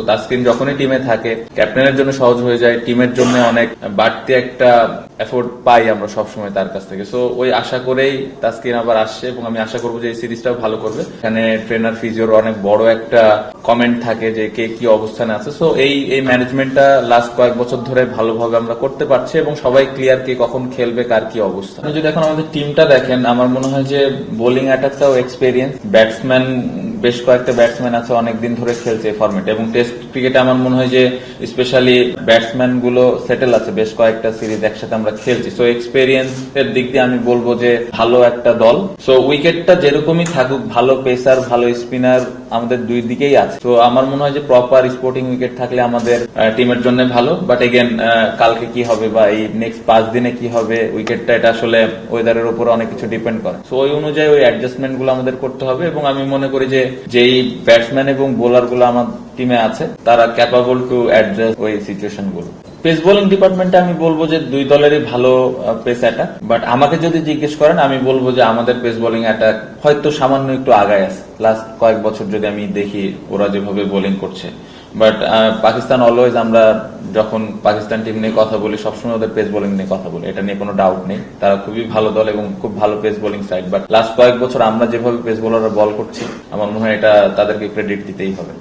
তাসকিন যখনই টিমে থাকে ক্যাপ্টেনের জন্য সহজ হয়ে যায়, টিমের জন্য অনেক বাড়তি একটা এফোর্ট পাই আমরা সবসময় তার কাছ থেকে। সো ওই আশা করেই তাসকিন আবার আসছে এবং আমি আশা করবো যে এই সিরিজটাও ভালো করবে। এখানে ট্রেনার ফিজিওর অনেক বড় একটা কমেন্ট থাকে যে কে কি অবস্থানে আছে। সো এই ম্যানেজমেন্টটা লাস্ট কয়েক বছর ধরে ভালোভাবে আমরা করতে পারছি এবং সবাই ক্লিয়ার কে কখন খেলবে কার কি অবস্থা। আপনি যদি এখন আমাদের টিমটা দেখেন, আমার মনে হয় যে বোলিং অ্যাটাকটাও এক্সপেরিয়েন্স, ব্যাটসম্যান বেশ কয়েকটা ব্যাটসম্যান আছে অনেকদিন ধরে খেলছে এই ফরম্যাটে, এবং টেস্ট ক্রিকেটে আমার মনে হয় যে স্পেশালি ব্যাটসম্যান গুলো সেটেল আছে, বেশ কয়েকটা সিরিজ একসাথে আমরা খেলছি। সো এক্সপেরিয়েন্স এর দিক দিয়ে আমি বলবো যে ভালো একটা দল। সো উইকেটটা যেরকমই থাকুক, ভালো পেসার ভালো স্পিনার আমাদের দুই দিকেই আছে। তো আমার মনে হয় যে প্রপার স্পোর্টিং উইকেট থাকলে আমাদের টিমের জন্য ভালো। বাট এগেন কালকে কি হবে বা এই নেক্সট 5 দিনে কি হবে উইকেটটা, এটা আসলে ওয়েদারের উপর অনেক কিছু ডিপেন্ড করে। সো ওই অনুযায়ী ওই অ্যাডজাস্টমেন্ট গুলো আমাদের করতে হবে এবং আমি মনে করি যে যেই ব্যাটসম্যান এবং বোলার গুলো আমার টিমে আছে তারা ক্যাপাবল টু অ্যাডজাস্ট ওই সিচুয়েশন গুলো। পেস বোলিং ডিপার্টমেন্টে আমি বলবো যে দুই দলেরই ভালো পেস অ্যাটাক, বাট আমাকে যদি জিজ্ঞেস করেন আমি বলবো যে আমাদের পেস বোলিং অ্যাটাক হয়তো সামান্য একটু আগায় আছে লাস্ট কয়েক বছর যদি আমি দেখি ওরা যেভাবে বোলিং করছে। বাট পাকিস্তান অলওয়েজ, আমরা যখন পাকিস্তান টিম নিয়ে কথা বলি সবসময় ওদের পেস বোলিং নিয়ে কথা বলি, এটা নিয়ে কোনো ডাউট নেই, তারা খুবই ভালো দল এবং খুব ভালো pace bowling side. But last কয়েক বছর আমরা যেভাবে পেস বোলাররা বল করছি আমার মনে হয় এটা তাদেরকে ক্রেডিট দিতেই হবে।